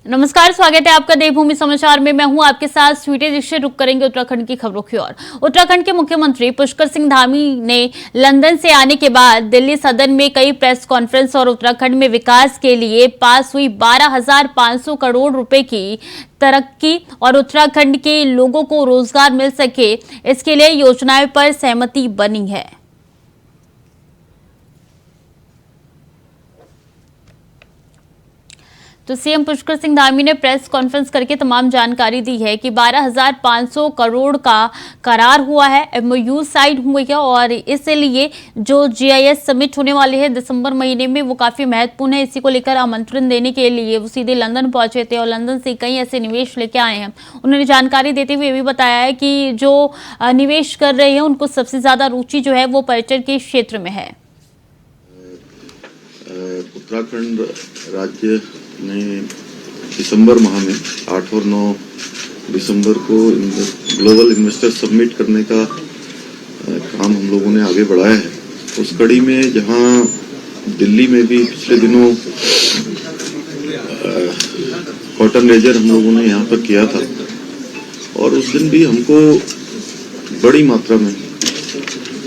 नमस्कार, स्वागत है आपका देवभूमि समाचार में। मैं हूं आपके साथ स्वीटी दीक्षित। रुक करेंगे उत्तराखंड की खबरों की ओर। उत्तराखंड के मुख्यमंत्री पुष्कर सिंह धामी ने लंदन से आने के बाद दिल्ली सदन में कई प्रेस कॉन्फ्रेंस और उत्तराखंड में विकास के लिए पास हुई 12,500 करोड़ रुपए की तरक्की और उत्तराखंड के लोगों को रोजगार मिल सके, इसके लिए योजनाएं पर सहमति बनी है। तो सीएम पुष्कर सिंह धामी ने प्रेस कॉन्फ्रेंस करके तमाम जानकारी दी है कि 12,500 करोड़ का करार हुआ है, एमओयू साइन हुई है और इसलिए जो जीआईएस समिट होने वाले हैं दिसंबर महीने में वो काफी महत्वपूर्ण है। इसी को लेकर आमंत्रण देने के लिए वो सीधे लंदन पहुंचे थे और लंदन से कई ऐसे निवेश लेके आए हैं। उन्होंने जानकारी देते हुए भी बताया है कि जो निवेश कर रहे हैं उनको सबसे ज्यादा रुचि जो है वो पर्यटन के क्षेत्र में है। उत्तराखंड राज्य ने दिसंबर माह में 8 और 9 दिसंबर को ग्लोबल इन्वेस्टर सबमिट करने का काम हम लोगों ने आगे बढ़ाया है। उस कड़ी में जहां दिल्ली में भी पिछले दिनों कॉटन रेजर हम लोगों ने यहाँ पर किया था और उस दिन भी हमको बड़ी मात्रा में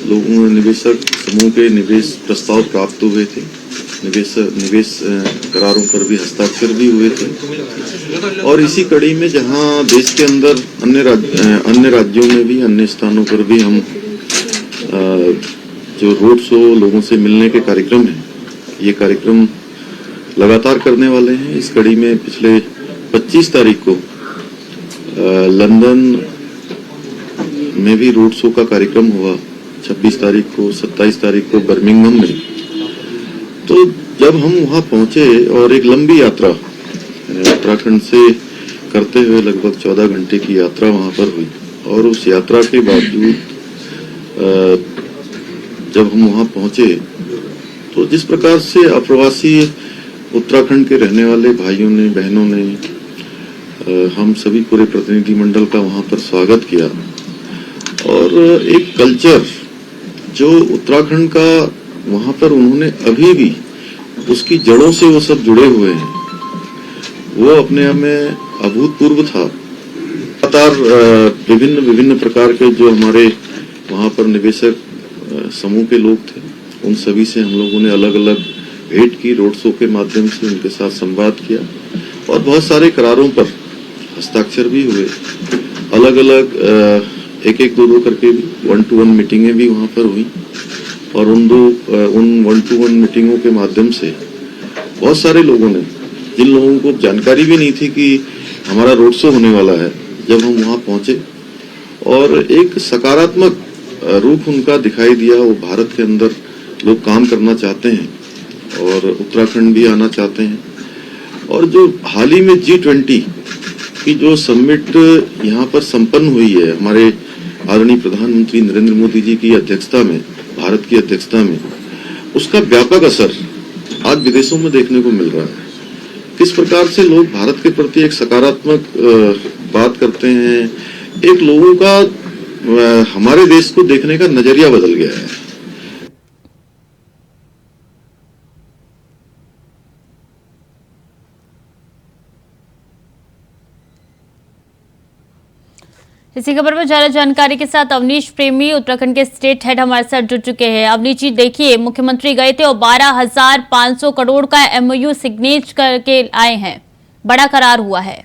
लोगों निवेशक समूह के निवेश प्रस्ताव प्राप्त हुए थे। निवेश करारों पर भी हस्ताक्षर भी हुए थे और इसी कड़ी में जहां देश के अंदर अन्य राज्यों में भी अन्य स्थानों पर भी हम जो रोड शो लोगों से मिलने के कार्यक्रम है, ये कार्यक्रम लगातार करने वाले हैं। इस कड़ी में पिछले 25 तारीख को लंदन में भी रोड शो का कार्यक्रम हुआ, 26 तारीख को, 27 तारीख को बर्मिंघम में। तो जब हम वहां पहुंचे और एक लंबी यात्रा उत्तराखंड से करते हुए लगभग 14 घंटे की यात्रा वहां पर हुई और उस यात्रा के बावजूद जब हम वहां पहुंचे तो जिस प्रकार से अप्रवासी उत्तराखंड के रहने वाले भाइयों ने, बहनों ने हम सभी पूरे प्रतिनिधिमंडल का वहां पर स्वागत किया और एक कल्चर जो उत्तराखंड का वहां पर उन्होंने अभी भी उसकी जड़ों से वो सब जुड़े हुए हैं, वो अपने आप में अभूतपूर्व था। लगातार विभिन्न प्रकार के जो हमारे वहां पर निवेशक समूह के लोग थे, उन सभी से हम लोगों ने अलग अलग भेंट की, रोड शो के माध्यम से उनके साथ संवाद किया और बहुत सारे करारों पर हस्ताक्षर भी हुए। अलग अलग एक दो करके भी 1-to-1 मीटिंगें भी वहां पर हुई और उन 1-to-1 मीटिंगों के माध्यम से बहुत सारे लोगों ने, जिन लोगों को जानकारी भी नहीं थी कि हमारा रोड शो होने वाला है, जब हम वहां पहुंचे और एक सकारात्मक रूप उनका दिखाई दिया। वो भारत के अंदर लोग काम करना चाहते हैं और उत्तराखंड भी आना चाहते हैं और जो हाल ही में G20 की जो समिट यहाँ पर संपन्न हुई है हमारे आदरणीय प्रधानमंत्री नरेंद्र मोदी जी की अध्यक्षता में, भारत की अध्यक्षता में, उसका व्यापक असर आज विदेशों में देखने को मिल रहा है। किस प्रकार से लोग भारत के प्रति एक सकारात्मक बात करते हैं, एक लोगों का हमारे देश को देखने का नजरिया बदल गया है। इसी खबर पर ज्यादा जानकारी के साथ अवनीश प्रेमी उत्तराखंड के स्टेट हेड हमारे साथ जुड़ चुके हैं। अवनीश जी, देखिए मुख्यमंत्री गए थे और 12,500 करोड़ का एमओयू सिग्नेच करके आए हैं, बड़ा करार हुआ है।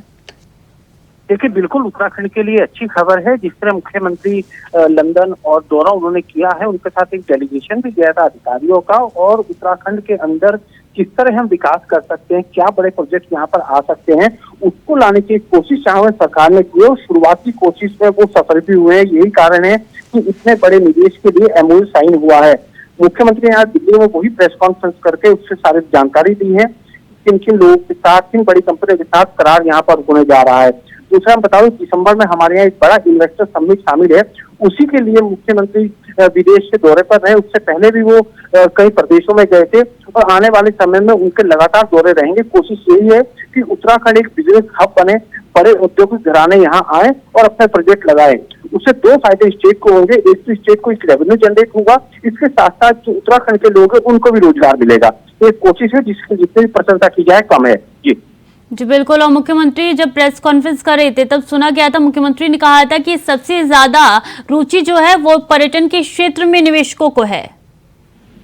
देखिए, बिल्कुल उत्तराखंड के लिए अच्छी खबर है। जिस तरह मुख्यमंत्री लंदन और दौरा उन्होंने किया है, उनके साथ एक डेलीगेशन भी गया था अधिकारियों का और उत्तराखंड के अंदर किस तरह हम विकास कर सकते हैं, क्या बड़े प्रोजेक्ट यहाँ पर आ सकते हैं, उसको लाने की कोशिश यहाँ सरकार ने की और शुरुआती कोशिश में वो सफल भी हुए हैं। यही कारण है कि इतने बड़े निवेश के लिए एमओयू साइन हुआ है। मुख्यमंत्री यहाँ दिल्ली में वही प्रेस कॉन्फ्रेंस करके उससे सारी जानकारी दी है, किन किन लोगों के साथ, किन बड़ी कंपनियों के साथ करार यहाँ पर होने जा रहा है। दूसरा हम बता दूं, दिसंबर में हमारे यहाँ एक बड़ा इन्वेस्टर समिट शामिल है, उसी के लिए मुख्यमंत्री विदेश के दौरे पर रहे। उससे पहले भी वो कई प्रदेशों में गए थे और आने वाले समय में उनके लगातार दौरे रहेंगे। कोशिश यही है कि उत्तराखंड एक बिजनेस हब बने, बड़े औद्योगिक घराने यहाँ आए और अपने प्रोजेक्ट लगाए। उससे दो फायदे स्टेट को होंगे, एक तो स्टेट को एक रेवेन्यू जनरेट होगा, इसके साथ साथ जो उत्तराखंड के लोग हैं उनको भी रोजगार मिलेगा। ये कोशिश है जिसकी जितनी भी प्रशंसा की जाए कम है। जी जी बिल्कुल। और मुख्यमंत्री जब प्रेस कॉन्फ्रेंस कर रहे थे तब सुना गया था, मुख्यमंत्री ने कहा था कि सबसे ज्यादा रुचि जो है वो पर्यटन के क्षेत्र में निवेशकों को है।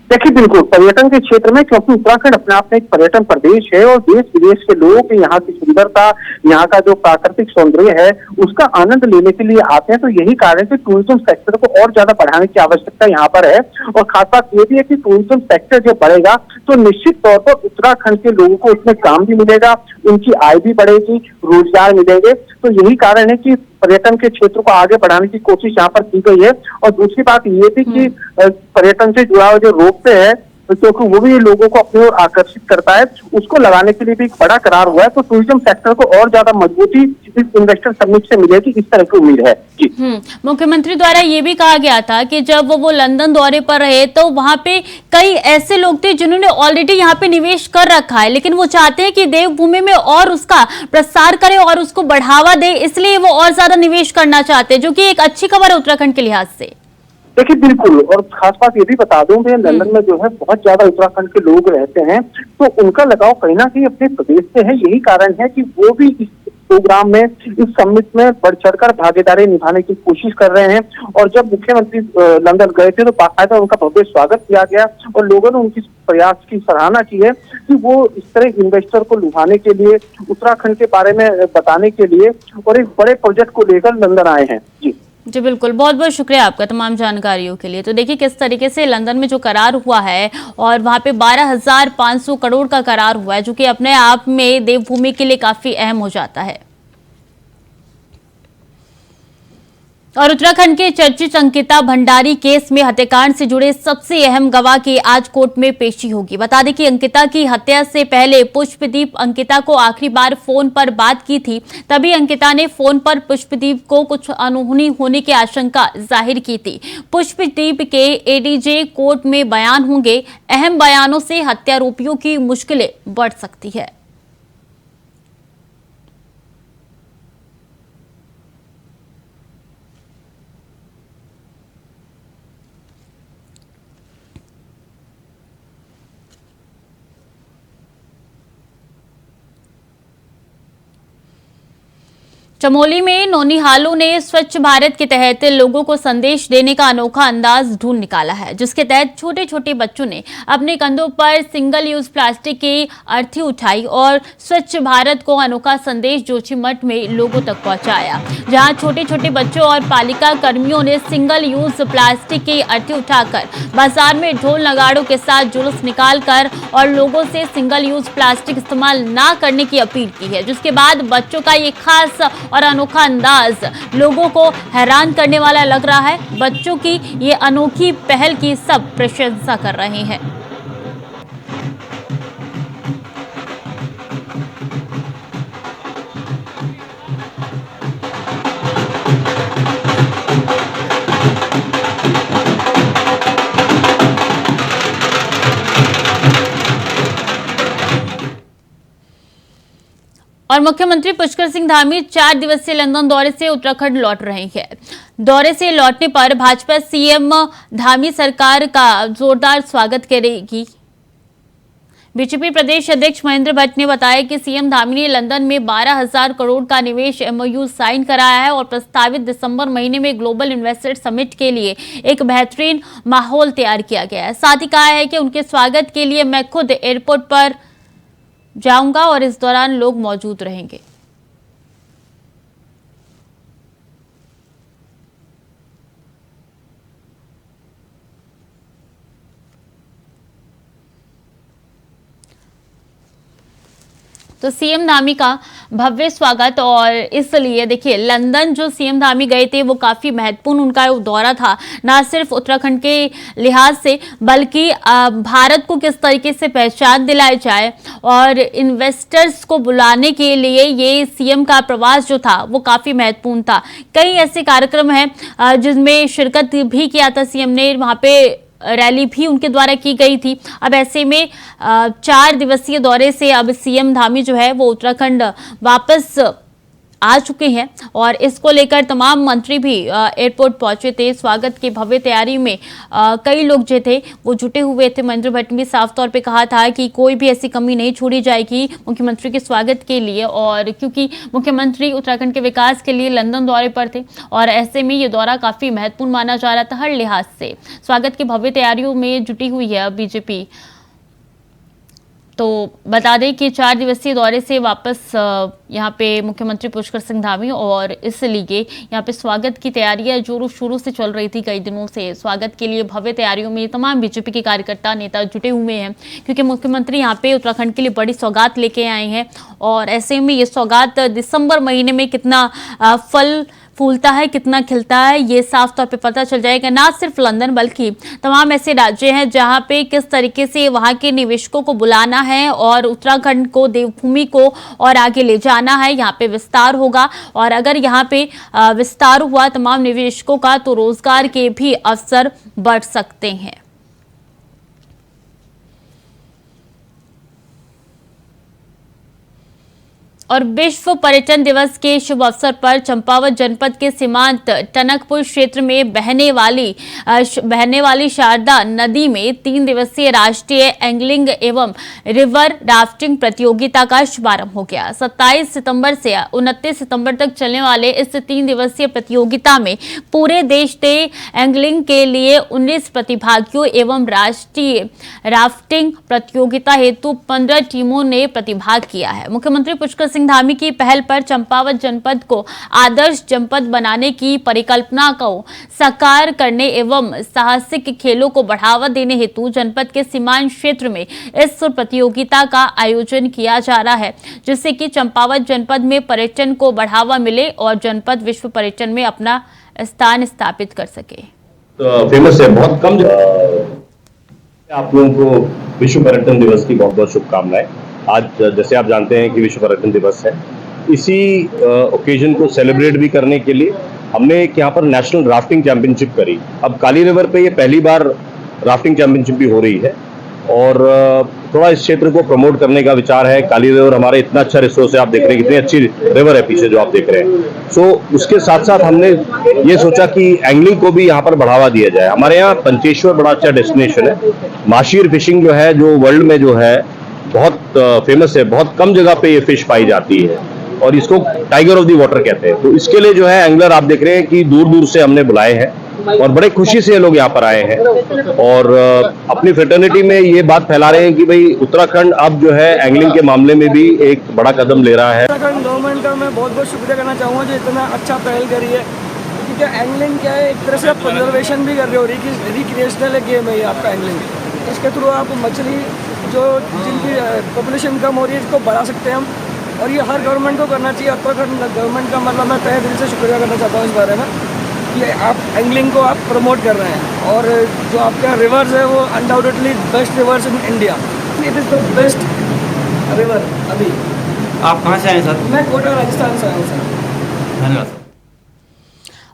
देखिए बिल्कुल पर्यटन के क्षेत्र में, क्योंकि उत्तराखंड अपने आप में एक पर्यटन प्रदेश है और देश विदेश के लोग यहाँ की सुंदरता, यहाँ का जो प्राकृतिक सौंदर्य है उसका आनंद लेने के लिए आते हैं। तो यही कारण है कि टूरिज्म सेक्टर को और ज्यादा बढ़ाने की आवश्यकता यहाँ पर है। और खास बात ये भी है कि टूरिज्म सेक्टर जब बढ़ेगा तो निश्चित तौर पर उत्तराखंड के लोगों को उसमें काम भी मिलेगा, उनकी आय भी बढ़ेगी, रोजगार मिलेंगे। तो यही कारण है कि पर्यटन के क्षेत्र को आगे बढ़ाने की कोशिश यहाँ पर की गई है। और दूसरी बात ये भी कि पर्यटन से जुड़ा हुआ जो रोपवे है, क्योंकि वो भी लोगों को अपनी ओर आकर्षित करता है, उसको लगाने के लिए भी एक बड़ा करार हुआ है। तो टूरिज्म सेक्टर को और ज्यादा मजबूती इस इन्वेस्टर समिट से मिलेगी, इस तरह की उम्मीद है। जी मुख्यमंत्री द्वारा ये भी कहा गया था कि जब वो लंदन दौरे पर रहे तो वहां पे कई ऐसे लोग थे जिन्होंने ऑलरेडी यहाँ पे निवेश कर रखा है, लेकिन वो चाहते हैं कि देवभूमि में और उसका प्रसार करे और उसको बढ़ावा दे, इसलिए वो और ज्यादा निवेश करना चाहते हैं, जो कि एक अच्छी खबर है उत्तराखंड के लिहाज से। देखिए बिल्कुल, और खास बात ये भी बता दूं मैं, लंदन में जो है बहुत ज्यादा उत्तराखंड के लोग रहते हैं, तो उनका लगाव कहीं ना कहीं अपने प्रदेश से है। यही कारण है कि वो भी इस प्रोग्राम में, इस समिट में बढ़ चढ़कर भागीदारी निभाने की कोशिश कर रहे हैं। और जब मुख्यमंत्री लंदन गए थे तो बाकायदा उनका भव्य स्वागत किया गया और लोगों ने उनकी प्रयास की सराहना की है कि वो इस तरह इन्वेस्टर को लुभाने के लिए, उत्तराखंड के बारे में बताने के लिए और एक बड़े प्रोजेक्ट को लेकर लंदन आए हैं। जी बिल्कुल, बहुत बहुत शुक्रिया आपका तमाम जानकारियों के लिए। तो देखिए किस तरीके से लंदन में जो करार हुआ है और वहां पे 12,500 करोड़ का करार हुआ है, जो कि अपने आप में देवभूमि के लिए काफी अहम हो जाता है। और उत्तराखंड के चर्चित अंकिता भंडारी केस में हत्याकांड से जुड़े सबसे अहम गवाह की आज कोर्ट में पेशी होगी। बता दें कि अंकिता की हत्या से पहले पुष्पदीप अंकिता को आखिरी बार फोन पर बात की थी। तभी अंकिता ने फोन पर पुष्पदीप को कुछ अनहोनी होने की आशंका जाहिर की थी। पुष्पदीप के एडीजे कोर्ट में बयान होंगे। अहम बयानों से हत्यारोपियों की मुश्किलें बढ़ सकती है। चमोली में नौनिहालों ने स्वच्छ भारत के तहत लोगों को संदेश देने का अनोखा अंदाज ढूंढ निकाला है, जिसके तहत छोटे छोटे बच्चों ने अपने कंधों पर सिंगल यूज प्लास्टिक की अर्थी उठाई और स्वच्छ भारत को अनोखा संदेश जोशीमठ में लोगों तक पहुंचाया। जहां छोटे छोटे बच्चों और पालिका कर्मियों ने सिंगल यूज प्लास्टिक की अर्थी उठाकर बाजार में ढोल नगाड़ों के साथ जुलूस निकालकर और लोगों से सिंगल यूज प्लास्टिक इस्तेमाल ना करने की अपील की है, जिसके बाद बच्चों का ये खास और अनोखा अंदाज लोगों को हैरान करने वाला लग रहा है। बच्चों की ये अनोखी पहल की सब प्रशंसा कर रहे हैं। और मुख्यमंत्री पुष्कर सिंह धामी 4 दिवसीय लंदन दौरे से उत्तराखंड लौट रहे हैं। दौरे से लौटने पर भाजपा सीएम धामी सरकार का जोरदार स्वागत करेगी। बीजेपी प्रदेश अध्यक्ष महेंद्र भट्ट ने बताया कि सीएम धामी ने लंदन में 12,000 करोड़ का निवेश एमओयू साइन कराया है और प्रस्तावित दिसंबर महीने में ग्लोबल इन्वेस्टर समिट के लिए एक बेहतरीन माहौल तैयार किया गया है। साथ ही कहा है कि उनके स्वागत के लिए मैं खुद एयरपोर्ट पर जाऊंगा और इस दौरान लोग मौजूद रहेंगे। तो सीएम धामी का भव्य स्वागत, और इसलिए देखिए लंदन जो सीएम धामी गए थे वो काफी महत्वपूर्ण उनका दौरा था, ना सिर्फ उत्तराखंड के लिहाज से बल्कि भारत को किस तरीके से पहचान दिलाई जाए और इन्वेस्टर्स को बुलाने के लिए ये सीएम का प्रवास जो था वो काफी महत्वपूर्ण था। कई ऐसे कार्यक्रम हैं जिनमें शिरकत भी किया था सीएम ने, वहां पे रैली भी उनके द्वारा की गई थी। अब ऐसे में 4 दिवसीय दौरे से अब सीएम धामी जो है वो उत्तराखंड वापस आ चुके हैं और इसको लेकर तमाम मंत्री भी एयरपोर्ट पहुंचे थे। स्वागत की भव्य तैयारी में कई लोग जो थे वो जुटे हुए थे। महेंद्र भट्ट ने साफ तौर पे कहा था कि कोई भी ऐसी कमी नहीं छोड़ी जाएगी मुख्यमंत्री के स्वागत के लिए, और क्योंकि मुख्यमंत्री उत्तराखंड के विकास के लिए लंदन दौरे पर थे और ऐसे में ये दौरा काफी महत्वपूर्ण माना जा रहा था हर लिहाज से। स्वागत की भव्य तैयारियों में जुटी हुई है बीजेपी। तो बता दें कि 4 दिवसीय दौरे से वापस यहाँ पे मुख्यमंत्री पुष्कर सिंह धामी, और इसलिए यहाँ पे स्वागत की तैयारियां जोरों शोरों से चल रही थी कई दिनों से। स्वागत के लिए भव्य तैयारियों में तमाम बीजेपी के कार्यकर्ता नेता जुटे हुए हैं, क्योंकि मुख्यमंत्री यहाँ पे उत्तराखंड के लिए बड़ी सौगात लेके आए हैं और ऐसे में ये सौगात दिसंबर महीने में कितना फल फूलता है, कितना खिलता है, ये साफ तौर पे पता चल जाएगा। ना सिर्फ लंदन बल्कि तमाम ऐसे राज्य हैं जहां पे किस तरीके से वहां के निवेशकों को बुलाना है और उत्तराखंड को, देवभूमि को और आगे ले जाना है। यहाँ पे विस्तार होगा और अगर यहाँ पे विस्तार हुआ तमाम निवेशकों का तो रोजगार के भी अवसर बढ़ सकते हैं। और विश्व पर्यटन दिवस के शुभ अवसर पर चंपावत जनपद के सीमांत टनकपुर क्षेत्र में बहने वाली शारदा नदी में 3 दिवसीय राष्ट्रीय एंगलिंग एवं रिवर राफ्टिंग प्रतियोगिता का शुभारंभ हो गया। 27 सितंबर से 29 सितंबर तक चलने वाले इस 3 दिवसीय प्रतियोगिता में पूरे देश से एंगलिंग के लिए 19 प्रतिभागियों एवं राष्ट्रीय राफ्टिंग प्रतियोगिता हेतु 15 टीमों ने प्रतिभाग किया है। मुख्यमंत्री पुष्कर सिंह धामी की पहल पर चंपावत जनपद को आदर्श जनपद बनाने की परिकल्पना को साकार करने एवं साहसिक खेलों को बढ़ावा देने हेतु जनपद के सीमांत क्षेत्र में इस प्रतियोगिता का आयोजन किया जा रहा है, जिससे कि चंपावत जनपद में पर्यटन को बढ़ावा मिले और जनपद विश्व पर्यटन में अपना स्थान स्थापित कर सके। तो फेमस है, बहुत कम आप लोगों को विश्व पर्यटन दिवस की बहुत बहुत शुभकामनाएं। आज जैसे आप जानते हैं कि विश्व पर्यटन दिवस है, इसी ओकेजन को सेलिब्रेट भी करने के लिए हमने एक यहाँ पर नेशनल राफ्टिंग चैंपियनशिप करी। अब काली रिवर पे ये पहली बार राफ्टिंग चैंपियनशिप भी हो रही है और थोड़ा इस क्षेत्र को प्रमोट करने का विचार है। काली रिवर हमारे इतना अच्छा रिसोर्स है, आप देख रहे हैं कितनी अच्छी रिवर है पीछे जो आप देख रहे हैं। सो उसके साथ साथ हमने ये सोचा कि एंगलिंग को भी यहाँ पर बढ़ावा दिया जाए। हमारे यहाँ पंचेश्वर बड़ा अच्छा डेस्टिनेशन है। माशीर फिशिंग जो है, जो वर्ल्ड में जो है बहुत फेमस है, बहुत कम जगह पे ये फिश पाई जाती है और इसको टाइगर ऑफ द वाटर कहते हैं। तो इसके लिए जो है एंगलर आप देख रहे हैं कि दूर दूर से हमने बुलाए हैं और बड़े खुशी से ये लोग यहाँ पर आए हैं और अपनी फ्रेटर्निटी में ये बात फैला रहे हैं कि भाई उत्तराखंड अब जो है एंगलिंग के मामले में भी एक बड़ा कदम ले रहा है। उत्तराखंड गवर्नमेंट का मैं बहुत बहुत शुक्रिया करना चाहूँगा जो इतना अच्छा पहल करी है, क्योंकि एंगलिंग क्या है, एक तरह से आप कंजर्वेशन भी कर रहे हो, रिक्रिएशनल गेम है ये आपका एंगलिंग। इसके थ्रू आप मछली जो जिनकी पॉपुलेशन कम हो रही है इसको बढ़ा सकते हैं हम, और ये हर गवर्नमेंट को करना चाहिए। उत्तराखंड गवर्नमेंट का मतलब मैं तहे दिल से शुक्रिया करना चाहता हूँ इस बारे में कि आप एंगलिंग को आप प्रमोट कर रहे हैं। और जो आपका रिवर्स है वो undoubtedly best reverse in India, it is the best river. अभी आप कहाँ से आए सर? मैं कोटा राजस्थान से आया हूँ सर। धन्यवाद।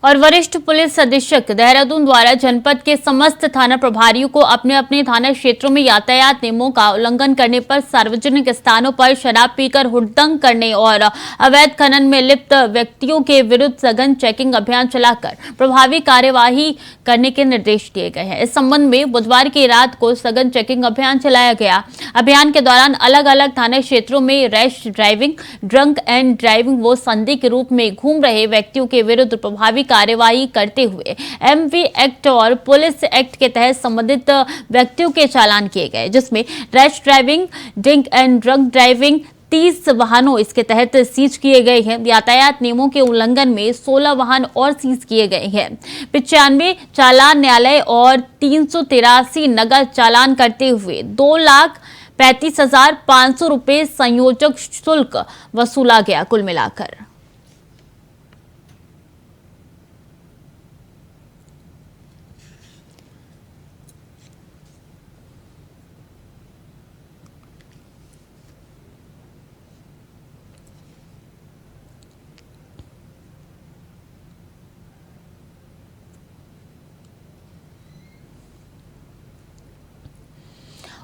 और वरिष्ठ पुलिस अधीक्षक देहरादून द्वारा जनपद के समस्त थाना प्रभारियों को अपने अपने थाना क्षेत्रों में यातायात नियमों का उल्लंघन करने पर, सार्वजनिक स्थानों पर शराब पीकर हुड़दंग करने और अवैध खनन में लिप्त व्यक्तियों के विरुद्ध सघन चेकिंग अभियान चलाकर प्रभावी कार्यवाही करने के निर्देश दिए गए हैं। इस संबंध में बुधवार की रात को सघन चेकिंग अभियान चलाया गया। अभियान के दौरान अलग अलग थाना क्षेत्रों में rash driving, drunk and driving व संदिग्ध के रूप में घूम रहे व्यक्तियों के विरुद्ध प्रभावी कार्यवाही करते हुए एमवी एक्ट और पुलिस एक्ट के तहत संबंधित व्यक्तियों के चालान किए गए, जिसमें rash driving, drink and drunk driving 30 वाहनों इसके तहत सीज किए गए हैं। यातायात नियमों के उल्लंघन में 16 वाहन और सीज किए गए हैं। 95 चालान न्यायालय और 383 नगद चालान करते हुए 2,35,500 रुपए संयोजक शुल्क वसूला गया। कुल मिलाकर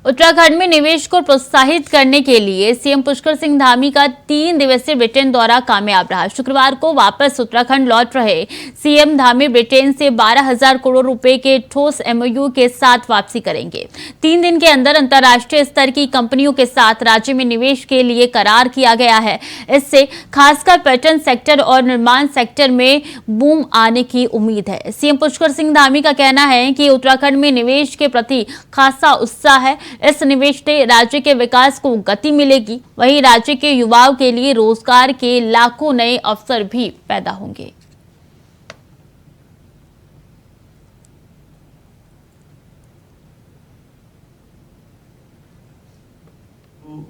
उत्तराखंड में निवेश को प्रोत्साहित करने के लिए सीएम पुष्कर सिंह धामी का 3 दिवसीय ब्रिटेन दौरा कामयाब रहा। शुक्रवार को वापस उत्तराखंड लौट रहे सीएम धामी ब्रिटेन से 12,000 करोड़ रुपए के ठोस एमओयू के साथ वापसी करेंगे। 3 दिन के अंदर अंतर्राष्ट्रीय स्तर की कंपनियों के साथ राज्य में निवेश के लिए करार किया गया है। इससे खासकर पर्यटन सेक्टर और निर्माण सेक्टर में बूम आने की उम्मीद है। सीएम पुष्कर सिंह धामी का कहना है कि उत्तराखंड में निवेश के प्रति खासा उत्साह है। इस निवेश से राज्य के विकास को गति मिलेगी, वहीं राज्य के युवाओं के लिए रोजगार के लाखों नए अवसर भी पैदा होंगे।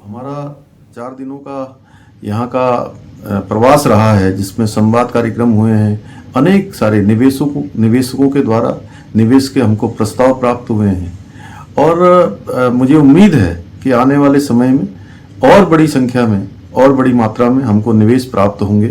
हमारा 4 दिनों का यहाँ का प्रवास रहा है, जिसमें संवाद कार्यक्रम हुए हैं। अनेक सारे निवेशकों के द्वारा निवेश के हमको प्रस्ताव प्राप्त हुए हैं और मुझे उम्मीद है कि आने वाले समय में और बड़ी संख्या में और बड़ी मात्रा में हमको निवेश प्राप्त होंगे,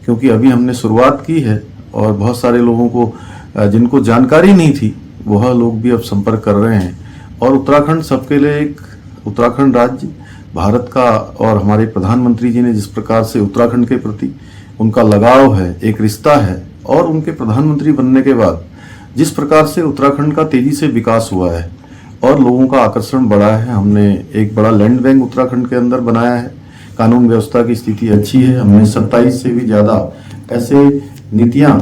क्योंकि अभी हमने शुरुआत की है और बहुत सारे लोगों को जिनको जानकारी नहीं थी वह लोग भी अब संपर्क कर रहे हैं। और उत्तराखंड सबके लिए एक उत्तराखंड राज्य भारत का, और हमारे प्रधानमंत्री जी ने जिस प्रकार से उत्तराखंड के प्रति उनका लगाव है, एक रिश्ता है, और उनके प्रधानमंत्री बनने के बाद जिस प्रकार से उत्तराखंड का तेजी से विकास हुआ है और लोगों का आकर्षण बढ़ा है। हमने एक बड़ा लैंड बैंक उत्तराखंड के अंदर बनाया है। कानून व्यवस्था की स्थिति अच्छी है। हमने 27 से भी ज़्यादा ऐसे नीतियां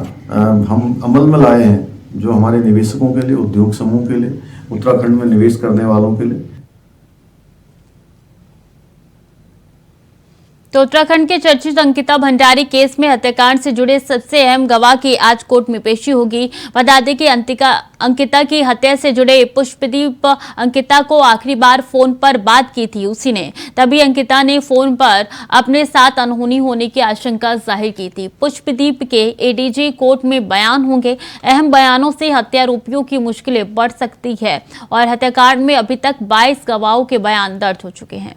हम अमल में लाए हैं जो हमारे निवेशकों के लिए, उद्योग समूह के लिए, उत्तराखंड में निवेश करने वालों के लिए। तो उत्तराखंड के चर्चित अंकिता भंडारी केस में हत्याकांड से जुड़े सबसे अहम गवाह की आज कोर्ट में पेशी होगी। बता दें कि अंकिता की हत्या से जुड़े पुष्पदीप अंकिता को आखिरी बार फोन पर बात की थी उसी ने। तभी अंकिता ने फोन पर अपने साथ अनहोनी होने की आशंका जाहिर की थी। पुष्पदीप के एडीजी कोर्ट में बयान होंगे। अहम बयानों से हत्यारोपियों की मुश्किलें बढ़ सकती है और हत्याकांड में अभी तक 22 गवाहों के बयान दर्ज हो चुके हैं।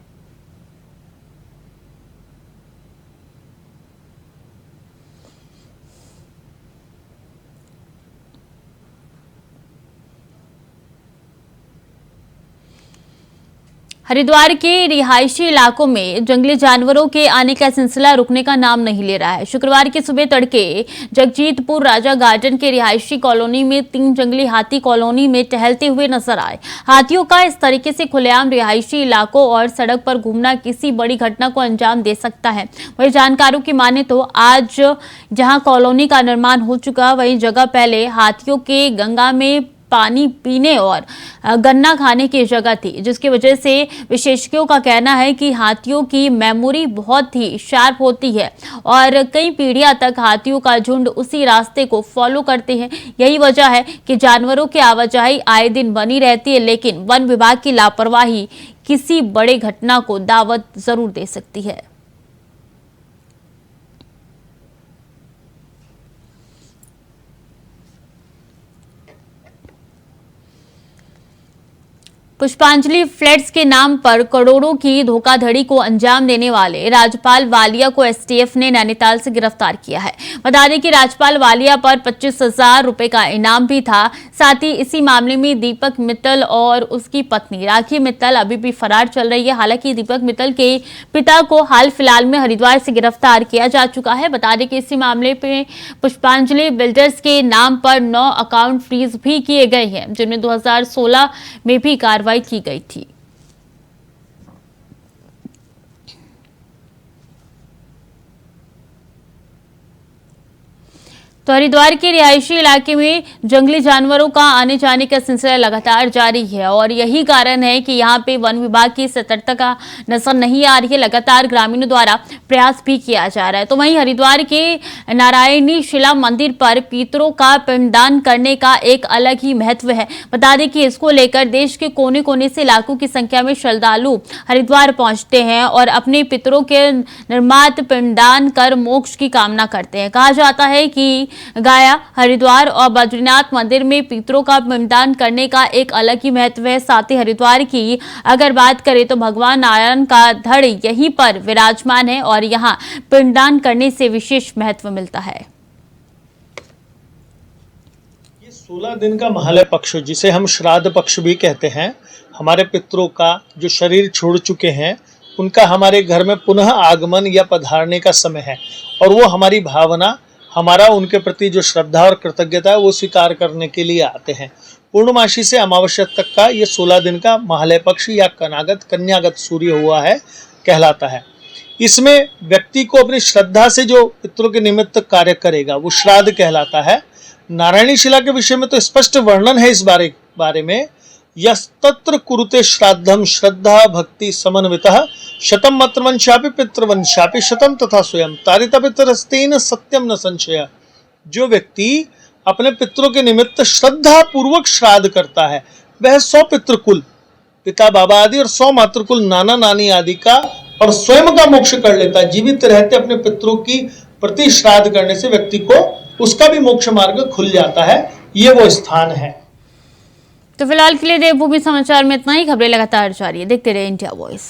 हरिद्वार के रिहायशी इलाकों में जंगली जानवरों के आने का सिलसिला रुकने का नाम नहीं ले रहा है। शुक्रवार की सुबह तड़के जगजीतपुर राजा गार्डन के रिहायशी कॉलोनी में 3 जंगली हाथी कॉलोनी में टहलते हुए नजर आए। हाथियों का इस तरीके से खुलेआम रिहायशी इलाकों और सड़क पर घूमना किसी बड़ी घटना को अंजाम दे सकता है। वही जानकारों की माने तो आज जहां कॉलोनी का निर्माण हो चुका, वही जगह पहले हाथियों के गंगा में पानी पीने और गन्ना खाने की जगह थी, जिसकी वजह से विशेषज्ञों का कहना है कि हाथियों की मेमोरी बहुत ही शार्प होती है और कई पीढ़ियां तक हाथियों का झुंड उसी रास्ते को फॉलो करते हैं। यही वजह है कि जानवरों की आवाजाही आए दिन बनी रहती है, लेकिन वन विभाग की लापरवाही किसी बड़े घटना को दावत जरूर दे सकती है। पुष्पांजलि फ्लैट्स के नाम पर करोड़ों की धोखाधड़ी को अंजाम देने वाले राज्यपाल वालिया को एसटीएफ ने नैनीताल से गिरफ्तार किया है। बता दें कि राज्यपाल वालिया पर 25,000 रुपए का इनाम भी था। साथ ही इसी मामले में दीपक मित्तल और उसकी पत्नी राखी मित्तल अभी भी फरार चल रही है। हालांकि दीपक मित्तल के पिता को हाल फिलहाल में हरिद्वार से गिरफ्तार किया जा चुका है। बता दें कि इसी मामले में पुष्पांजलि बिल्डर्स के नाम पर 9 अकाउंट फ्रीज भी किए गए हैं, जिनमें 2016 में भी कार्रवाई की गई थी। तो हरिद्वार के रिहायशी इलाके में जंगली जानवरों का आने जाने का सिलसिला लगातार जारी है और यही कारण है कि यहाँ पे वन विभाग की सतर्कता का नजर नहीं आ रही है। लगातार ग्रामीणों द्वारा प्रयास भी किया जा रहा है। तो वहीं हरिद्वार के नारायणी शिला मंदिर पर पितरों का पिंडदान करने का एक अलग ही महत्व है। बता दें कि इसको लेकर देश के कोने कोने से लाखों की संख्या में श्रद्धालु हरिद्वार पहुंचते हैं और अपने पितरों के निर्मात पिंडदान कर मोक्ष की कामना करते हैं। कहा जाता है कि गया, हरिद्वार और बद्रीनाथ मंदिर में पितरों का पिंडदान करने का एक अलग ही महत्व है। साथ ही हरिद्वार की अगर बात करें तो भगवान नारायण का धड़ यहीं पर विराजमान है और यहाँ पिंडदान करने से विशेष महत्व मिलता है। ये 16 दिन का महालय पक्ष, जिसे हम श्राद्ध पक्ष भी कहते हैं, हमारे पितरों का जो शरीर छोड़ चुके हैं उनका हमारे घर में पुनः आगमन या पधारने का समय है, और वो हमारी भावना, हमारा उनके प्रति जो श्रद्धा और कृतज्ञता है वो स्वीकार करने के लिए आते हैं। पूर्णमासी से अमावस्या तक का ये 16 दिन का महालय पक्ष या कन्यागत सूर्य हुआ है कहलाता है। इसमें व्यक्ति को अपनी श्रद्धा से जो पितरों के निमित्त कार्य करेगा वो श्राद्ध कहलाता है। नारायणी शिला के विषय में तो स्पष्ट वर्णन है इस बारे में, यस्तत्र कुरुते श्राद्धम श्रद्धा भक्ति समन्वितः शतम मातृवंशापि पितृवंशापि शतम तथा स्वयं तारिता पितरस्तेन सत्यम न संशय। जो व्यक्ति अपने पितरों के निमित्त श्रद्धा पूर्वक श्राद्ध करता है वह 100 पितृकुल, पिता बाबा आदि और 100 मातृकुल नाना नानी आदि का और स्वयं का मोक्ष कर लेता है। जीवित रहते अपने पितरों की प्रति श्राद्ध करने से व्यक्ति को उसका भी मोक्ष मार्ग खुल जाता है। ये वो स्थान है। तो फिलहाल के लिए देवभूमि समाचार में इतना ही। खबरें लगातार जारी है, देखते रहे इंडिया वॉइस।